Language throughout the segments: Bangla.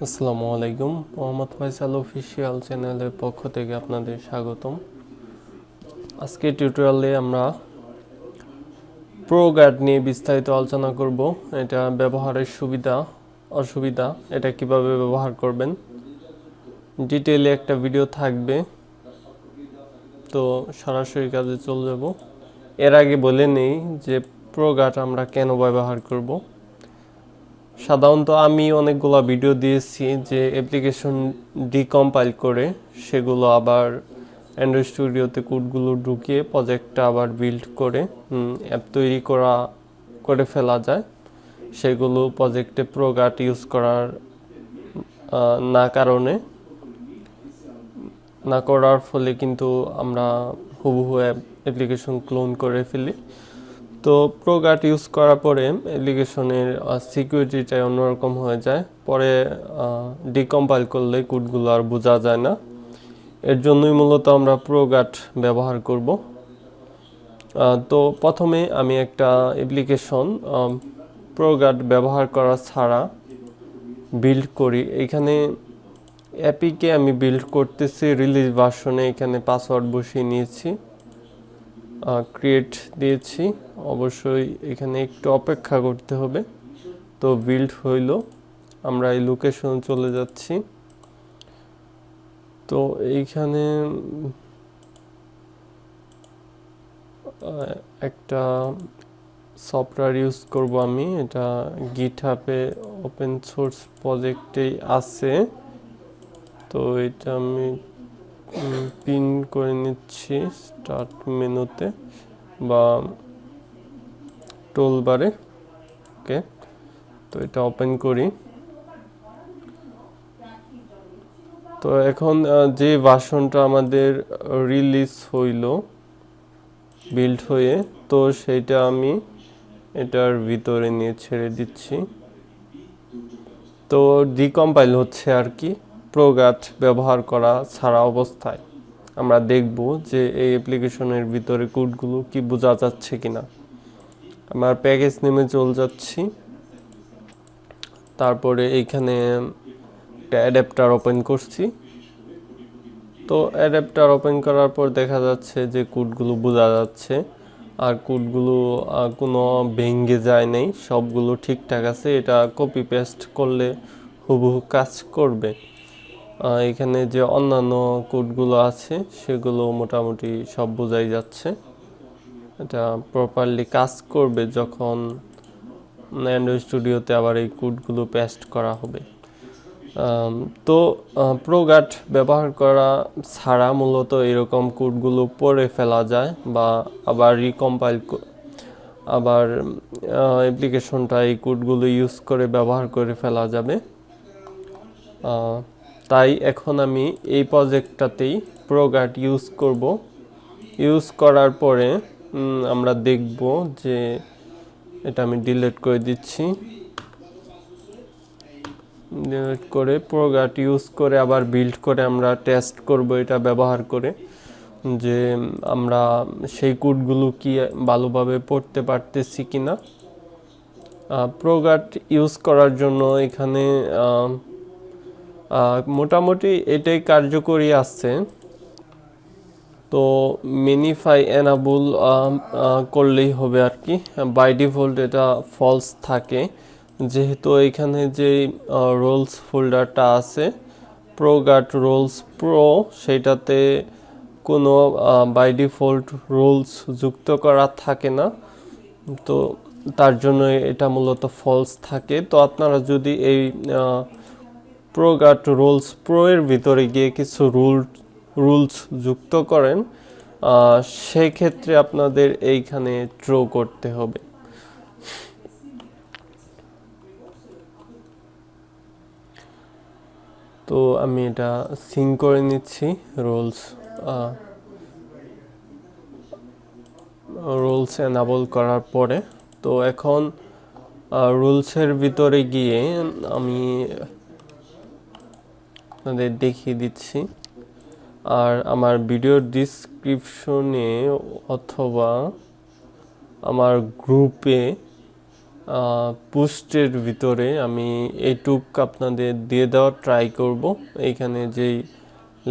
আসসালামু আলাইকুম। মোহাম্মদ ফয়সাল অফিসিয়াল চ্যানেলের পক্ষ থেকে আপনাদের স্বাগতম। আজকে টিউটোরিয়ালে আমরা প্রোগার্ড নিয়ে বিস্তারিত আলোচনা করব। এটা ব্যবহারের সুবিধা অসুবিধা, এটা কিভাবে ব্যবহার করবেন, ডিটেইলে একটা ভিডিও থাকবে। তো সরাসরি কাজে চলে যাব। এর আগে বলে নেই যে প্রোগার্ড আমরা কেন ব্যবহার করব। সাধারণত আমি অনেকগুলো ভিডিও দিয়েছি যে অ্যাপ্লিকেশন ডিকম্পাইল করে সেগুলো আবার অ্যান্ড্রয়েড স্টুডিওতে কোডগুলো ঢুকিয়ে প্রজেক্টটা আবার বিল্ড করে অ্যাপ তৈরি করে ফেলা যায়। সেগুলো প্রজেক্টে প্রোগার্ড ইউজ করার না করার ফলে কিন্তু আমরা হুবহু অ্যাপ্লিকেশন ক্লোন করে ফেলি। তো প্রোগার্ড ইউজ করার পরে অ্যাপ্লিকেশনের সিকিউরিটিটাই অন্যরকম হয়ে যায়। পরে ডিকম্পাইল করলে কোডগুলো আর বোঝা যায় না। এর জন্যই মূলত আমরা প্রোগার্ড ব্যবহার করব। তো প্রথমে আমি একটা অ্যাপ্লিকেশন প্রোগার্ড ব্যবহার করা ছাড়া বিল্ড করি। এখানে অ্যাপিকে আমি বিল্ড করতেছি রিলিজ ভার্সনে। এখানে পাসওয়ার্ড বসিয়ে নিয়েছি, ক্রিয়েট দিয়েছি। অবশ্যই এখানে একটু অপেক্ষা করতে হবে। তো বিল্ড হইল, আমরা এই লোকেশন চলে যাচ্ছি। তো এইখানে একটা সফটওয়্যার ইউজ করব আমি। এটা গিটহাবে ওপেন সোর্স প্রজেক্টেই আছে। তো এটা আমি পিন করে নিচ্ছি স্টার্ট মেনুতে বা টুলবারে। ওকে, তো এটা ওপেন করি। তো এখন যে ভার্সনটা আমাদের রিলিজ হইল বিল্ড হয়ে, তো সেইটা আমি এটার ভিতরে নিয়ে ছেড়ে দিচ্ছি। তো ডিকম্পাইল হচ্ছে আর কি প্রোগার্ড ব্যবহার করা ছাড়া অবস্থায়। আমরা দেখব যে এই অ্যাপ্লিকেশনের ভিতরে কোডগুলো কি বোঝা যাচ্ছে কিনা। আমার প্যাকেজ নেমে চলে যাচ্ছি। তারপরে এইখানে একটা অ্যাডাপ্টার ওপেন করছি। তো অ্যাডাপ্টার ওপেন করার পর দেখা যাচ্ছে যে কোডগুলো বোঝা যাচ্ছে, আর কোডগুলো কোনো ভেঙে যায় নাই, সবগুলো ঠিকঠাক আছে। এটা কপি পেস্ট করলে হুবহু কাজ করবে। এখানে যে অন্যান্য কোডগুলো আছে সেগুলো মোটামুটি সব বোঝাই যাচ্ছে। এটা প্রপারলি কাজ করবে যখন অ্যান্ড্রয়েড স্টুডিওতে আবার এই কোডগুলো পেস্ট করা হবে। তো প্রোগার্ড ব্যবহার করা ছাড়া মূলত এরকম কোডগুলো পড়ে ফেলা যায় বা আবার রিকম্পাইল আবার অ্যাপ্লিকেশনটা এই কোডগুলো ইউজ করে ব্যবহার করে ফেলা যাবে। তাই এখন আমি এই প্রজেক্টটাতেই প্রোগার্ড ইউজ করব। ইউজ করার পরে আমরা দেখব যে এটা আমি ডিলিট করে দিচ্ছি। ডিলিট করে প্রোগার্ড ইউজ করে আবার বিল্ড করে আমরা টেস্ট করব এটা ব্যবহার করে, যে আমরা সেই কোডগুলো কি ভালোভাবে পড়তে পারতেছি কিনা। প্রোগার্ড ইউজ করার জন্য এখানে মোটামুটি এটাই কার্যকরী আছে। তো মিনিফাই এনাবল করলেই হবে আর কি। বাই ডিফল্ট এটা ফলস থাকে, যেহেতু এখানে যে রোলস ফোল্ডারটা আছে প্রোগার্ড রোলস প্রো, সেটাতে কোনো বাই ডিফল্ট রোলস যুক্ত করা থাকে না। তো তার জন্য এটা মূলত ফলস থাকে। তো আপনারা যদি এই প্রোগার্ড রোলস প্রো এর ভিতরে গিয়ে কিছু রুলস যুক্ত করেন, সেই ক্ষেত্রে আপনাদের এইখানে ট্রো করতে হবে। তো আমি এটা সিঙ্ক করে নিচ্ছি রুলস এনাবল করার পরে। তো এখন রুলসের ভিতরে গিয়ে আমি আপনাদের দেখিয়ে দিচ্ছি। আর আমার ভিডিওর ডিসক্রিপশনে অথবা আমার গ্রুপে পোস্টের ভিতরে আমি এইটুক আপনাদের দিয়ে দেওয়ার ট্রাই করব। এইখানে যেই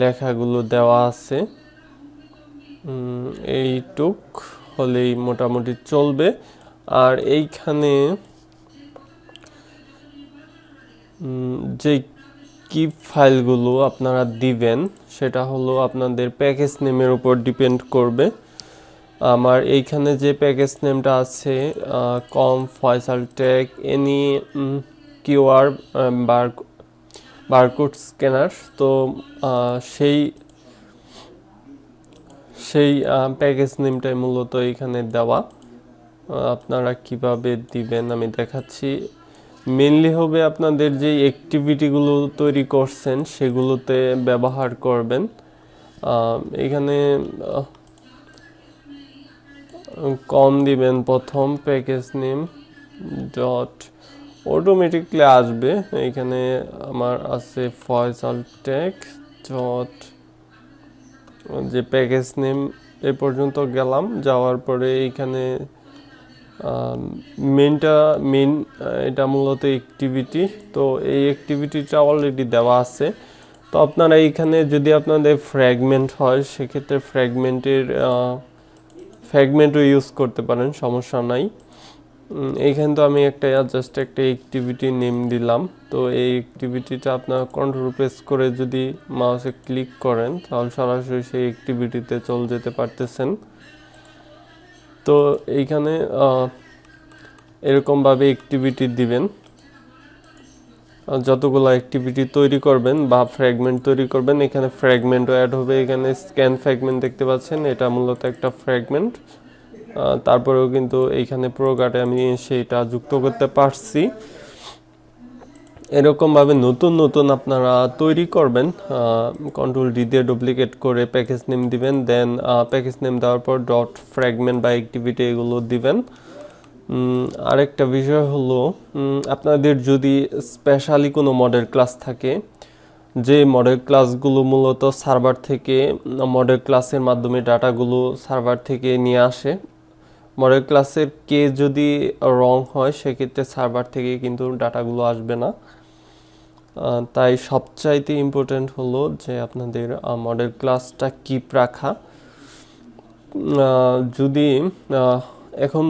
লেখাগুলো দেওয়া আছে এইটুক হলেই মোটামুটি চলবে। আর এইখানে যে কি ফাইলগুলো আপনারা দিবেন সেটা হলো আপনাদের প্যাকেজ নেমের উপর ডিপেন্ড করবে। আমার এইখানে যে প্যাকেজ নেমটা আছে com Faisal tech any QR barcode scanner, তো সেই সেই প্যাকেজ নেমটাই মূলত এখানে দেওয়া। আপনারা কিভাবে দিবেন আমি দেখাচ্ছি। মেনলি হবে আপনাদের যে অ্যাক্টিভিটিগুলো তৈরি করছেন সেগুলোতে ব্যবহার করবেন। এখানে কম দিবেন প্রথম প্যাকেজ নেম ডট অটোমেটিকলি আসবে। এখানে আমার আছে ফয়সাল টেক ডট যে প্যাকেজ নেম এ পর্যন্ত গেলাম, যাওয়ার পরে এইখানে মেন এটা মূলত অ্যাক্টিভিটি, তো এই অ্যাক্টিভিটিটা অলরেডি দেওয়া আছে। তো আপনারা এইখানে যদি আপনাদের ফ্র্যাগমেন্ট হয় সেক্ষেত্রে ফ্র্যাগমেন্টও ইউজ করতে পারেন, সমস্যা নাই। এইখানে তো আমি জাস্ট একটা অ্যাক্টিভিটি নেম দিলাম। তো এই অ্যাক্টিভিটিটা আপনার কন্ট্রোল প্রেস করে যদি মাউসে ক্লিক করেন তাহলে সরাসরি সেই অ্যাক্টিভিটিতে চলে যেতে পারতেছেন। তো এইখানে এরকমভাবে অ্যাক্টিভিটি দিবেন। যতগুলো অ্যাক্টিভিটি তৈরি করবেন বা ফ্র্যাগমেন্ট তৈরি করবেন, এখানে ফ্র্যাগমেন্টও অ্যাড হবে। এখানে স্ক্যান ফ্র্যাগমেন্ট দেখতে পাচ্ছেন, এটা মূলত একটা ফ্র্যাগমেন্ট। তারপরেও কিন্তু এইখানে প্রোগার্ডে আমি সেইটা যুক্ত করতে পারছি। এরকমভাবে নতুন নতুন আপনারা তৈরি করবেন। কন্ট্রোল ডি দিয়ে ডুপ্লিকেট করে প্যাকেজ নেম দিবেন, দেন প্যাকেজ নেম দেওয়ার পর ডট ফ্র্যাগমেন্ট বা অ্যাক্টিভিটি এগুলো দিবেন। আরেকটা বিষয় হলো আপনাদের যদি স্পেশালি কোনো মডেল ক্লাস থাকে, যে মডেল ক্লাসগুলো মূলত সার্ভার থেকে মডেল ক্লাসের মাধ্যমে ডাটাগুলো সার্ভার থেকে নিয়ে আসে, মডেল ক্লাসের কে যদি রং হয় সেক্ষেত্রে সার্ভার থেকে কিন্তু ডাটাগুলো আসবে না। তাই সবচাইতে ইম্পর্টেন্ট হলো যে আপনাদের মডেল ক্লাসটা কিপ রাখা। যদি এখন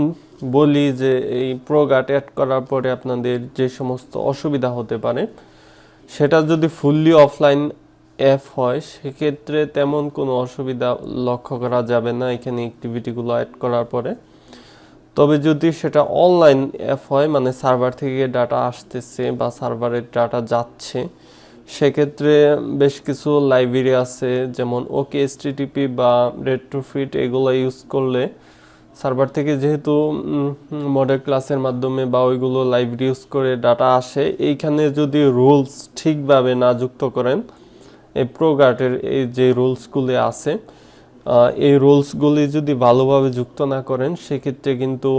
বলি যে এই প্রোগার্ড অ্যাড করার পরে আপনাদের যে সমস্ত অসুবিধা হতে পারে, সেটা যদি ফুললি অফলাইন অ্যাপ হয় সেক্ষেত্রে তেমন কোনো অসুবিধা লক্ষ্য করা যাবে না এখানে অ্যাক্টিভিটিগুলো অ্যাড করার পরে। তবে যদি সেটা অনলাইন অ্যাপ হয়, মানে সার্ভার থেকে ডাটা আসতেছে বা সার্ভারের ডাটা যাচ্ছে, সেক্ষেত্রে বেশ কিছু লাইব্রেরি আছে যেমন OKSTTP বা রেট্রোফিট, এগুলো ইউজ করলে সার্ভার থেকে যেহেতু মডেল ক্লাসের মাধ্যমে বা ওইগুলো লাইব্রেরি ইউজ করে ডাটা আসে, এইখানে যদি রুলস ঠিকভাবে না যুক্ত করেন, এই প্রোগার্ডের এই যে রুলসগুলি আছে এই রুলসগুলি যদি ভালোভাবে যুক্ত না করেন সেক্ষেত্রে কিন্তু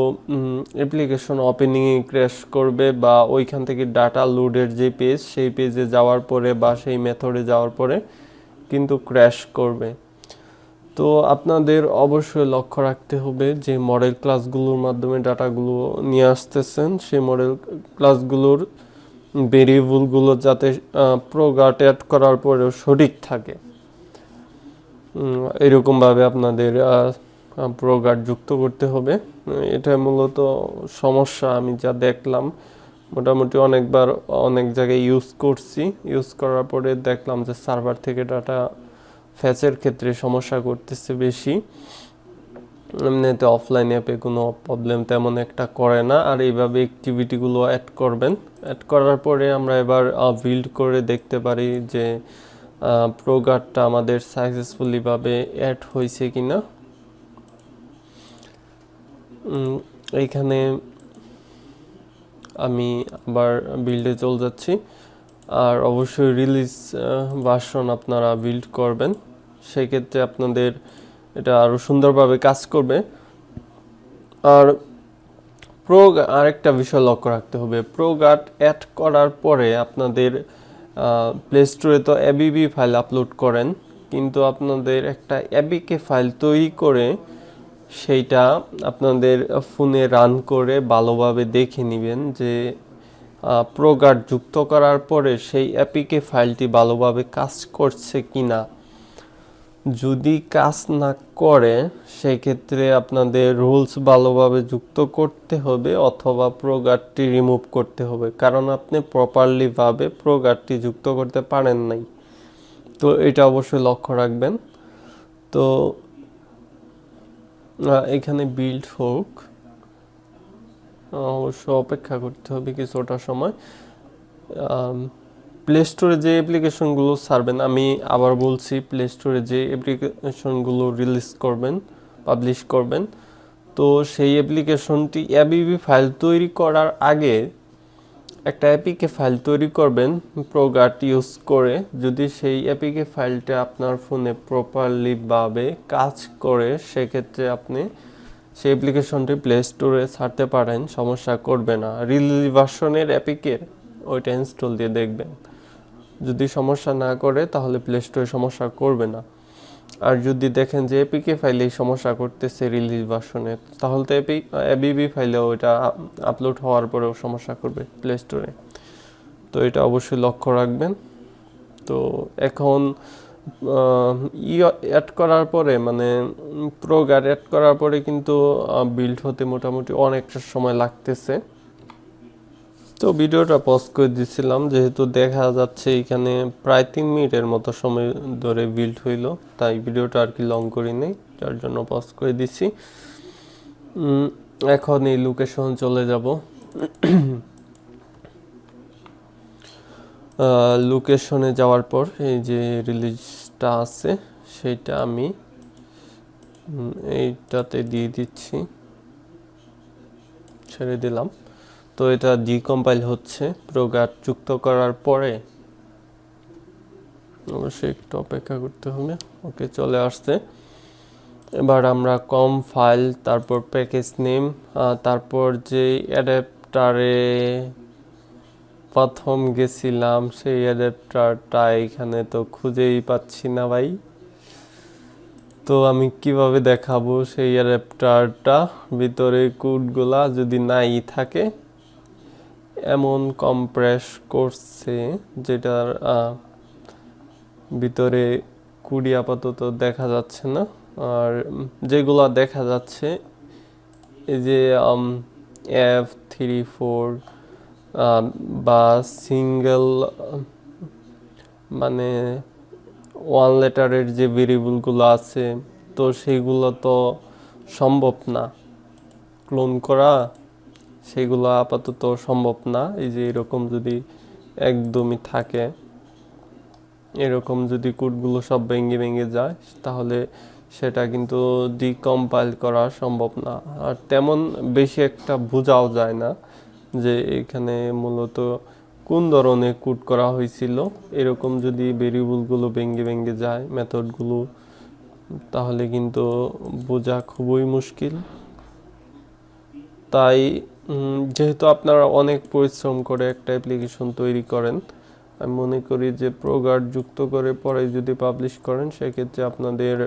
অ্যাপ্লিকেশন ওপেনিংয়ে ক্র্যাশ করবে বা ওইখান থেকে ডাটা লোডের যে পেজ সেই পেজে যাওয়ার পরে বা সেই মেথডে যাওয়ার পরে কিন্তু ক্র্যাশ করবে। তো আপনাদের অবশ্যই লক্ষ্য রাখতে হবে যে মডেল ক্লাসগুলোর মাধ্যমে ডাটাগুলো নিয়ে আসতেছেন সেই মডেল ক্লাসগুলোর ভেরিয়েবলগুলো যাতে প্রোগার্ড অ্যাড করার পরেও সঠিক থাকে, এরকমভাবে আপনাদের প্রোগার্ড যুক্ত করতে হবে। এটা মূলত সমস্যা আমি যা দেখলাম, মোটামুটি অনেকবার অনেক জায়গায় ইউজ করছি, ইউজ করার পরে দেখলাম যে সার্ভার থেকে ডাটা ফ্যাচের ক্ষেত্রে সমস্যা করতেছে বেশি। এমনিতে অফলাইন অ্যাপে কোনো প্রবলেম তেমন একটা করে না। আর এইভাবে অ্যাক্টিভিটিগুলো অ্যাড করবেন। অ্যাড করার পরে আমরা এবার বিল্ড করে দেখতে পারি যে প্রোগার্ডটা আমাদের সাকসেসফুলি ভাবে অ্যাড হয়েছে কিনা। এইখানে আমি আবার বিল্ডে চলে যাচ্ছি। আর অবশ্যই রিলিজ ভার্সন আপনারা বিল্ড করবেন, সেই ক্ষেত্রে আপনাদের এটা আরো সুন্দরভাবে কাজ করবে। আর আরেকটা বিষয় লক্ষ্য রাখতে হবে, প্রোগার্ড অ্যাড করার পরে আপনাদের প্লে স্টোরে তো ABB ফাইল আপলোড করেন, কিন্তু আপনাদের একটা ABK ফাইল তৈরি করে সেইটা আপনাদের ফোনে রান করে ভালোভাবে দেখে নেবেন যে প্রোগার্ড যুক্ত করার পরে সেই অ্যাপিকে ফাইলটি ভালোভাবে কাজ করছে কিনা। যদি কাজ না করে সেক্ষেত্রে আপনাদের রুলস ভালোভাবে যুক্ত করতে হবে অথবা প্রোগার্ডটি রিমুভ করতে হবে, কারণ আপনি প্রপারলি ভাবে প্রোগার্ডটি যুক্ত করতে পারেন নাই। তো এটা অবশ্যই লক্ষ্য রাখবেন। তো এখানে বিল্ড হোক, অবশ্য অপেক্ষা করতে হবে কিছুটা সময়। প্লে স্টোরে যে অ্যাপ্লিকেশনগুলো ছাড়বেন, আমি আবার বলছি, প্লে স্টোরে যে অ্যাপ্লিকেশনগুলো রিলিজ করবেন, পাবলিশ করবেন, তো সেই অ্যাপ্লিকেশনটি এবিবি ফাইল তৈরি করার আগে একটা অ্যাপিকে ফাইল তৈরি করবেন প্রোগার্ড ইউজ করে। যদি সেই অ্যাপিকে ফাইলটা আপনার ফোনে প্রপারলি ভাবে কাজ করে সেক্ষেত্রে আপনি সেই অ্যাপ্লিকেশনটি প্লে স্টোরে ছাড়তে পারেন, সমস্যা করবে না। রিলিজ ভার্সনের অ্যাপিকে ওইটা ইনস্টল দিয়ে দেখবেন, যদি সমস্যা না করে তাহলে প্লে স্টোরে সমস্যা করবে না। আর যদি দেখেন যে এপিকে ফাইলে সমস্যা করতেছে রিলিজ ভার্সনে, তাহলে তো এবিবি ফাইলেও ওইটা আপলোড হওয়ার পরেও সমস্যা করবে প্লে স্টোরে। তো এটা অবশ্যই লক্ষ্য রাখবেন। তো এখন অ্যাড করার পরে মানে প্রোগার্ড অ্যাড করার পরে কিন্তু বিল্ড হতে মোটামুটি অনেকটা সময় লাগতেছে। তো ভিডিওটা পজ করে দিছিলাম যেহেতু দেখা যাচ্ছে এখানে প্রায় 3 মিনিটের মতো সময় ধরে বিল্ড হইলো, তাই ভিডিওটা আর কি লং করি নেই, যার জন্য পজ করে দিছি। এখন এই লোকেশন চলে যাব। লোকেশনে যাওয়ার পর এই যে রিলিজটা আছে সেটা আমি এইটাতে দিয়ে দিচ্ছি, ছেড়ে দিলাম। তো এটা ডিকম্পাইল হচ্ছে প্রোগার্ড যুক্ত করার পরে, অবশ্যই একটু অপেক্ষা করতে হবে। ওকে, চলে আসছে। এবার আমরা কম ফাইল, তারপর প্যাকেজ নেম, তারপর যে অ্যাডাপ্টারে প্রথম গেছিলাম সেই অ্যাডাপ্টারটা এখানে তো খুঁজেই পাচ্ছি না ভাই। তো আমি কিভাবে দেখাবো সেই অ্যাডাপ্টারটা? ভিতরে কোডগুলা যদি নাই থাকে, এমন কম্প্রেস করছে যেটার ভিতরে কুড়ি আপাতত দেখা যাচ্ছে না। আর যেগুলো দেখা যাচ্ছে এই যে F34 বা সিঙ্গেল মানে ওয়ান লেটারের যে ভেরিয়েবলগুলো আছে, তো সেইগুলো তো সম্ভব না ক্লোন করা, সেগুলো আপাতত সম্ভব না। এই যে এরকম যদি একদমই থাকে, এরকম যদি কোডগুলো সব ভেঙে ভেঙে যায় তাহলে সেটা কিন্তু ডিকম্পাইল করা সম্ভব না। আর তেমন বেশি একটা বোঝাও যায় না যে এখানে মূলত কোন ধরনের কোড করা হয়েছিল। এরকম যদি ভেরিয়েবলগুলো ভেঙে ভেঙে যায় মেথডগুলো, তাহলে কিন্তু বোঝা খুবই মুশকিল। তাই যেহেতু আপনারা অনেক পরিশ্রম করে একটা অ্যাপ্লিকেশন তৈরি করেন, আমি মনে করি যে প্রোগার্ড যুক্ত করে পরে যদি পাবলিশ করেন সেক্ষেত্রে আপনাদের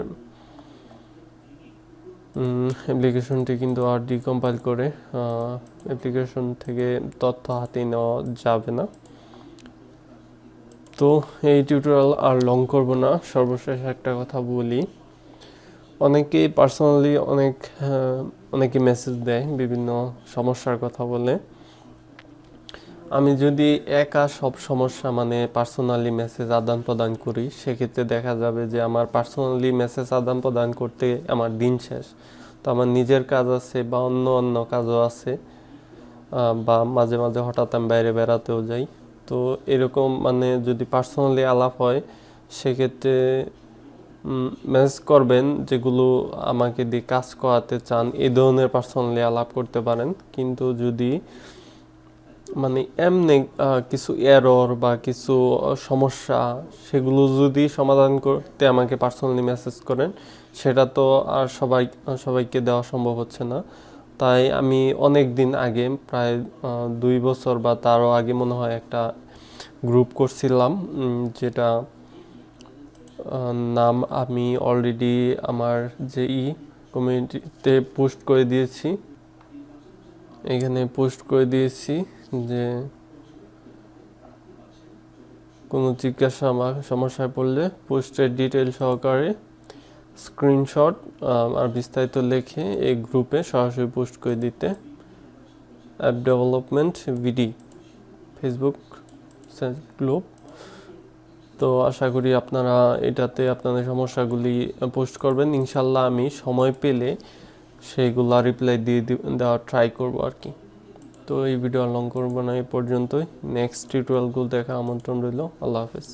অ্যাপ্লিকেশনটি কিন্তু আর ডিকম্পাইল করে অ্যাপ্লিকেশন থেকে তথ্য হাতে নেওয়া যাবে না। তো এই টিউটোরিয়াল আর লং করব না, সর্বশেষ একটা কথা বলি। অনেকেই পার্সোনালি অনেকে মেসেজ দেয় বিভিন্ন সমস্যার কথা বলে। আমি যদি একা সব সমস্যা মানে পার্সোনালি মেসেজ আদান প্রদান করি সেক্ষেত্রে দেখা যাবে যে আমার পার্সোনালি মেসেজ আদান প্রদান করতে আমার দিন শেষ। তো আমার নিজের কাজ আছে বা অন্য অন্য কাজও আছে, বা মাঝে মাঝে হঠাৎ আমি বাইরে বেড়াতেও যাই। তো এরকম মানে যদি পার্সোনালি আলাপ হয় সেক্ষেত্রে মেসেজ করবেন যেগুলো আমাকে দিয়ে কাজ করাতে চান, এই ধরনের পার্সোনালি আলাপ করতে পারেন। কিন্তু যদি মানে এমনি কিছু এরর বা কিছু সমস্যা সেগুলো যদি সমাধান করতে আমাকে পার্সোনালি মেসেজ করেন, সেটা তো আর সবাইকে দেওয়া সম্ভব হচ্ছে না। তাই আমি অনেক দিন আগে প্রায় 2 বছর বা তারও আগে মনে হয় একটা গ্রুপ করছিলাম, যেটা নাম আমি অলরেডি আমার যে কমিউনিটিতে পোস্ট করে দিয়েছি। এখানে পোস্ট করে দিয়েছি যে কোনো জিজ্ঞাসা বা সমস্যায় পড়লে পোস্টের ডিটেল সহকারে স্ক্রিনশট আর বিস্তারিত লিখে এই গ্রুপে সরাসরি পোস্ট করে দিতে। অ্যাপ ডেভেলপমেন্ট ভিডি ফেসবুক গ্রুপ। তো আশা করি আপনারা এটাতে আপনাদের সমস্যাগুলি পোস্ট করবেন। ইনশাল্লাহ আমি সময় পেলে সেইগুলা রিপ্লাই দিয়ে দেওয়ার ট্রাই করবো আর কি। তো এই ভিডিও লং করবো না, এই পর্যন্তই। নেক্সট টিউটোরিয়ালগুলো দেখা আমন্ত্রণ রইল। আল্লাহ হাফেজ।